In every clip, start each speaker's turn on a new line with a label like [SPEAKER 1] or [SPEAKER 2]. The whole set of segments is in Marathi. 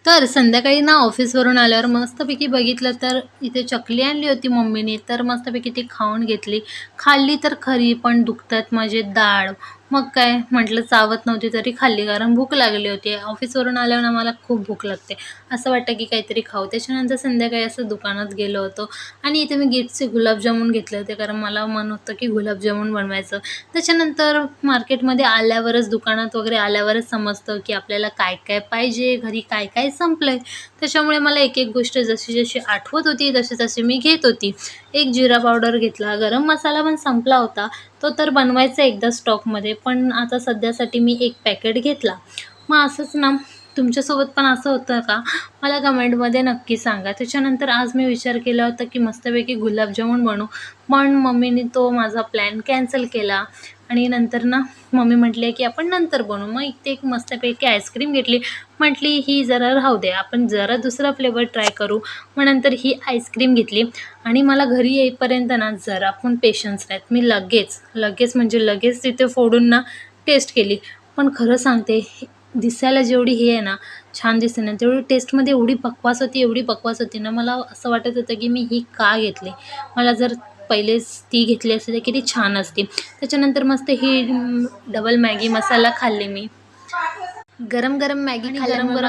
[SPEAKER 1] तर संध्याकाळी ना ऑफिसवरून आल्यावर मस्तपैकी बघितलं तर इथे चकली आणली होती मम्मीने, तर मस्तपैकी ती खाऊन घेतली. खाल्ली तर खरी, पण दुखतात माझे दाढ. मग काय म्हटलं चावत नव्हती तरी खाल्ली, कारण भूक लागली होती. ऑफिसवरून आल्यावर ना मला खूप भूक लागते. असं वाटतं की काहीतरी खाऊ. त्याच्यानंतर संध्याकाळी असं दुकानात गेलो होतो आणि इथे मी गिफ्टचे गुलाबजामुन घेतले होते, कारण मला मन होतं की गुलाबजामुन बनवायचं. त्याच्यानंतर मार्केटमध्ये आल्यावरच, दुकानात वगैरे आल्यावरच समजतं की आपल्याला काय काय पाहिजे, घरी काय काय संपलंय. त्याच्यामुळे मला एक एक गोष्ट जशी जशी आठवत होती तशी तशी मी घेत होती. एक जिरा पावडर घेतला, गरम मसाला पण संपला होता. तो तर बनवायचा एकदा स्टॉकमध्ये, पण आता सध्यासाठी मी एक पॅकेट घेतला. मग असंच ना तुमच्यासोबत पण असं होतं का? मला कमेंटमध्ये नक्की सांगा. त्याच्यानंतर आज मी विचार केला होता की मस्तपैकी गुलाबजामुन बनवू, पण मम्मीने तो माझा प्लॅन कॅन्सल केला आणि नंतर ना मम्मी म्हटली की आपण नंतर बनवू. मग इथे एक मस्तपैकी आईस्क्रीम घेतली. म्हटली ही जरा राहू दे, आपण जरा दुसरा फ्लेवर ट्राय करू. मग नंतर ही आईस्क्रीम घेतली आणि मला घरी येईपर्यंत ना जरा पण पेशन्स नाहीत. मी लगेच म्हणजे लगेच तिथे फोडून ना टेस्ट केली. पण खरं सांगते, दिसायला जेवढी हे आहे ना, छान दिसते ना, तेवढी टेस्टमध्ये एवढी बकवास होती ना, मला असं वाटत होतं की मी ही का घेतली? मला जर पहिलेच ती घेतली असती तर किती छान असती. त्याच्यानंतर मस्त ही डबल मॅगी मसाला खाल्ली मी. आणि गरम-गरम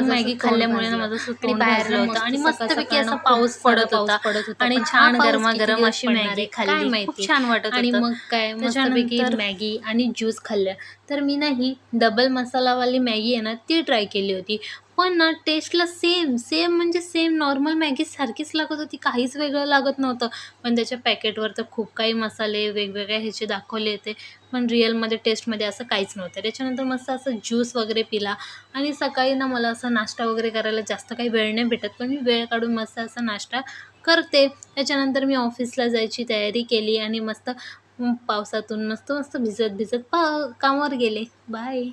[SPEAKER 1] मॅगी खाल्ल्यामुळे ना माझं असं तोंड भाजलं होतं आणि मस्तपैकी असा पाऊस पडत होता आणि छान गरमागरम अशी मॅगी खाल्ली. खूप छान वाटत आणि होतं. मग काय मस्तपैकी मॅगी आणि ज्यूस खाल्ल्या. तर मी ना ही डबल मसालावाली मॅगी आहे ना, ती ट्राय केली होती. पण ना टेस्टला सेम म्हणजे सेम नॉर्मल मॅगी सारखीच लागत होती. काहीच वेगळं लागत नव्हतं. पण त्याच्या पॅकेटवर तर खूप काही मसाले वेगवेगळ्या ह्याचे दाखवले होते. पण रिअलमध्ये टेस्टमध्ये असं काहीच नव्हतं. त्याच्यानंतर मस्त असं ज्यूस वगैरे पिला आणि सकाळी ना मला असा नाश्ता वगैरे करायला जास्त काही वेळ नाही भेटत, पण मी वेळ काढून मस्त असा नाश्ता करते. त्याच्यानंतर मी ऑफिसला जायची तयारी केली आणि मस्त पावसातून मस्त मस्त भिजत भिजत कामावर गेले. बाय.